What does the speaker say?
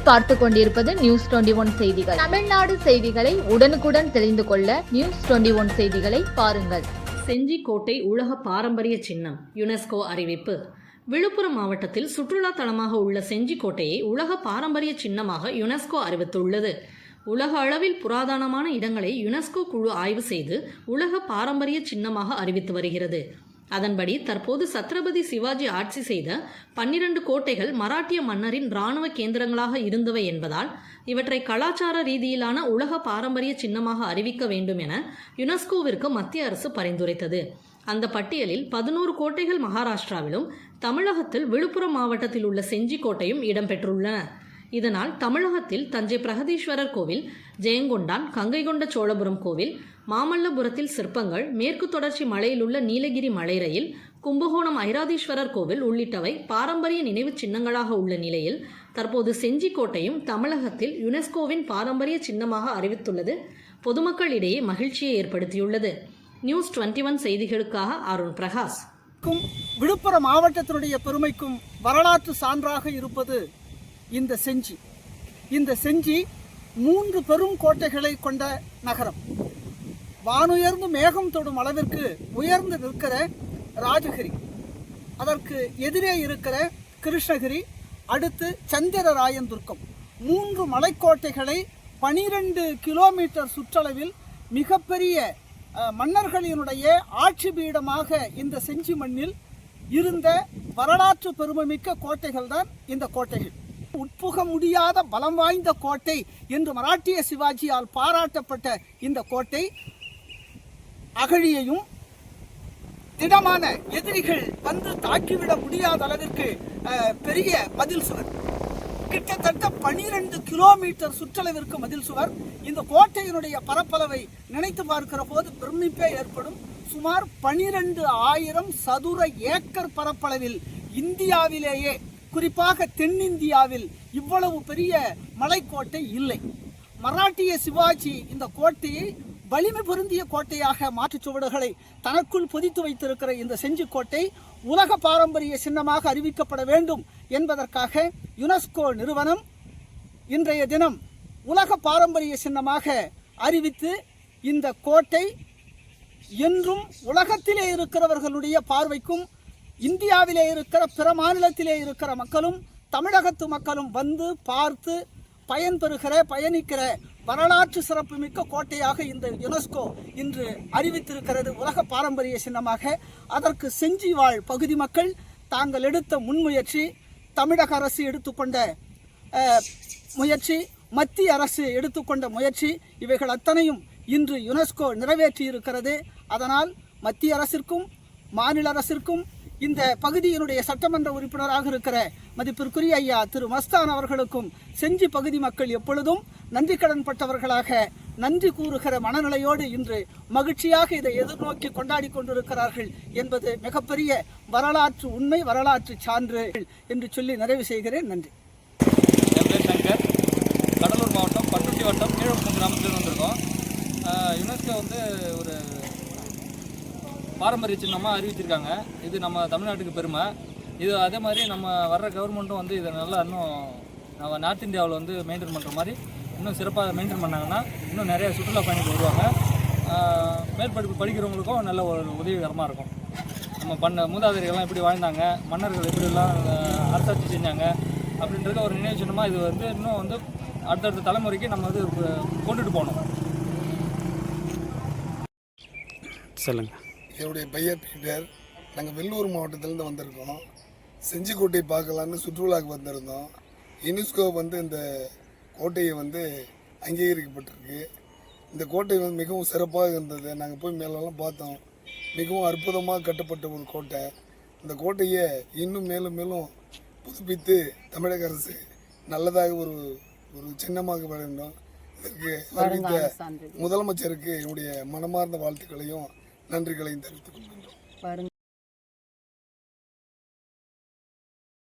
நீங்கள் பார்த்து கொண்டிருப்பது நியூஸ் 21 செய்திகள். தமிழ்நாடு செய்திகளை உடனுக்குடன் தெரிந்து கொள்ள நியூஸ் 21 செய்திகளை பாருங்கள். செஞ்சிக்கோட்டை உலக பாரம்பரிய சின்னம் யுனெஸ்கோ அறிவிப்பு. விழுப்புரம் மாவட்டத்தில் சுற்றுலா தலமாக உள்ள செஞ்சிக்கோட்டையை உலக பாரம்பரிய சின்னமாக யுனெஸ்கோ அறிவித்துள்ளது. உலக அளவில் புராதனமான இடங்களை யுனெஸ்கோ குழு ஆய்வு செய்து உலக பாரம்பரிய சின்னமாக அறிவித்து வருகிறது. அதன்படி தற்போது சத்ரபதி சிவாஜி ஆட்சி செய்த 12 கோட்டைகள் மராட்டிய மன்னரின் இராணுவ கேந்திரங்களாக இருந்தவை என்பதால் இவற்றை கலாச்சார ரீதியிலான உலக பாரம்பரிய சின்னமாக அறிவிக்க வேண்டும் என யுனெஸ்கோவிற்கு மத்திய அரசு பரிந்துரைத்தது. அந்த பட்டியலில் 11 கோட்டைகள் மகாராஷ்டிராவிலும் தமிழகத்தில் விழுப்புரம் மாவட்டத்தில் உள்ள செஞ்சிக்கோட்டையும் இடம்பெற்றுள்ளன. இதனால் தமிழகத்தில் தஞ்சை பிரகதீஸ்வரர் கோவில், ஜெயங்கொண்டான், கங்கைகொண்ட சோழபுரம் கோவில், மாமல்லபுரத்தில் சிற்பங்கள், மேற்கு தொடர்ச்சி மலையில் உள்ள நீலகிரி மலை ரயில், கும்பகோணம் ஐராதீஸ்வரர் கோவில் உள்ளிட்டவை பாரம்பரிய நினைவு சின்னங்களாக உள்ள நிலையில் தற்போது செஞ்சிக்கோட்டையும் தமிழகத்தில் யுனெஸ்கோவின் பாரம்பரிய சின்னமாக அறிவித்துள்ளது பொதுமக்களிடையே மகிழ்ச்சியை ஏற்படுத்தியுள்ளது. நியூஸ் 21 செய்திகளுக்காக அருண் பிரகாஷ். விழுப்புரம் மாவட்டத்தினுடைய பெருமைக்கும் வரலாற்று சான்றாக இருப்பது இந்த செஞ்சி. இந்த செஞ்சி 3 பெரும் கோட்டைகளை கொண்ட நகரம். வானுயர்ந்து மேகம் தொடும் அளவிற்கு உயர்ந்து நிற்கிற ராஜகிரி, அதற்கு எதிரே இருக்கிற கிருஷ்ணகிரி, அடுத்து சந்திரராயன் துர்க்கம், 3 மலைக்கோட்டைகளை 12 கிலோமீட்டர் சுற்றளவில் மிகப்பெரிய மன்னர்களினுடைய ஆட்சி பீடமாக இந்த செஞ்சி மண்ணில் இருந்த வரலாற்று பெருமைமிக்க கோட்டைகள் தான் இந்த கோட்டைகள். உட்புக முடியாத பலம் வாய்ந்த கோட்டை என்று மராட்டிய சிவாஜியால் பாராட்டப்பட்ட இந்த கோட்டை அகழியையும் திடமான எதிரிகள் வந்து தாக்கிவிட முடியாத அளவிற்கு பெரிய மதில் சுவர், கிட்டத்தட்ட 12 கிலோமீட்டர் சுற்றளவிற்கு மதில் சுவர். இந்த கோட்டையினுடைய பரப்பளவை நினைத்து பார்க்கிற போது பிரமிப்பே ஏற்படும். சுமார் 12,000 சதுர ஏக்கர் பரப்பளவில் இந்தியாவிலேயே, குறிப்பாக தென்னிந்தியாவில் இவ்வளவு பெரிய மலைக்கோட்டை இல்லை. மராட்டிய சிவாஜி இந்த கோட்டையை வலிமை பொருந்திய கோட்டையாக மாற்றுச் சுவடுகளை தனக்குள் பொதித்து வைத்திருக்கிற இந்த செஞ்சிக்கோட்டை உலக பாரம்பரிய சின்னமாக அறிவிக்கப்பட வேண்டும் என்பதற்காக யுனெஸ்கோ நிறுவனம் இன்றைய தினம் உலக பாரம்பரிய சின்னமாக அறிவித்து இந்த கோட்டை என்றும் உலகத்திலே இருக்கிறவர்களுடைய பார்வைக்கும், இந்தியாவிலே இருக்கிற பிற மாநிலத்திலே இருக்கிற மக்களும் தமிழகத்து மக்களும் வந்து பார்த்து பயணிக்கிற வரலாற்று சிறப்புமிக்க கோட்டையாக இந்த யுனெஸ்கோ இன்று அறிவித்திருக்கிறது உலக பாரம்பரிய சின்னமாக. அதற்கு செஞ்சி வாழ் பகுதி மக்கள் தாங்கள் எடுத்த முன்முயற்சி, தமிழக அரசு எடுத்துக்கொண்ட முயற்சி, மத்திய அரசு எடுத்துக்கொண்ட முயற்சி, இவைகள் அத்தனையும் இன்று யுனெஸ்கோ நிறைவேற்றி இருக்கிறது. அதனால் மத்திய அரசிற்கும் மாநில அரசிற்கும் இந்த பகுதியினுடைய சட்டமன்ற உறுப்பினராக இருக்கிற மதிப்பிற்குரிய ஐயா திரு மஸ்தான் அவர்களுக்கும் செஞ்சி பகுதி மக்கள் எப்பொழுதும் நன்றி கடன் பட்டவர்களாக நன்றி கூறுகிற மனநிலையோடு இன்று மகிழ்ச்சியாக இதை எதிர்நோக்கி கொண்டாடி கொண்டிருக்கிறார்கள் என்பது மிகப்பெரிய வரலாற்று உண்மை, வரலாற்று சான்று என்று சொல்லி நிறைவு செய்கிறேன். நன்றி. என் பேர் சங்கர். கடலூர் மாவட்டம் பட்டுட்டி வட்டம் கீழப்பம் கிராமத்தில் வந்திருக்கோம். யுனெஸ்கோ ஒரு பாரம்பரிய சின்னமாக அறிவிச்சிருக்காங்க. இது நம்ம தமிழ்நாட்டுக்கு பெருமை. இது அதே மாதிரி நம்ம வர்ற கவர்மெண்ட்டும் இதை நல்லா இன்னும் நம்ம நார்த் இந்தியாவில் மெயின்டைன் பண்ணுற மாதிரி இன்னும் சிறப்பாக மெயின்டைன் பண்ணாங்கன்னா இன்னும் நிறைய சுற்றுலா பயணிகள் வருவாங்க. மேற்படிப்பு படிக்கிறவங்களுக்கும் நல்ல ஒரு உதவிகரமாக இருக்கும். நம்ம மூதாதையர்கள்லாம் எப்படி வாழ்ந்தாங்க, மன்னர்கள் எப்படிலாம் அரசாட்சி செஞ்சாங்க அப்படின்றத ஒரு நினைவு சின்னமாக இது இன்னும் அடுத்தடுத்த தலைமுறைக்கு நம்ம கொண்டுட்டு போகணும். சொல்லுங்கள். என்னுடைய பையன் பீட்டர். நாங்கள் வெள்ளூர் மாவட்டத்திலேருந்து வந்திருக்கோம். செஞ்சிக்கோட்டை பார்க்கலான்னு சுற்றுலாவுக்கு வந்திருந்தோம். யுனெஸ்கோ இந்த கோட்டையை அங்கீகரிக்கப்பட்டிருக்கு. இந்த கோட்டை மிகவும் சிறப்பாக இருந்தது. நாங்கள் போய் மேலெல்லாம் பார்த்தோம். மிகவும் அற்புதமாக கட்டப்பட்ட ஒரு கோட்டை. இந்த கோட்டையை இன்னும் மேலும் மேலும் புதுப்பித்து தமிழக அரசு நல்லதாக ஒரு சின்னமாக வேண்டும். இதற்கு அறிவித்த முதலமைச்சருக்கு என்னுடைய மனமார்ந்த வாழ்த்துக்களையும் நன்றிகளையும் தெரிவித்துக் கொள்கின்றோம்.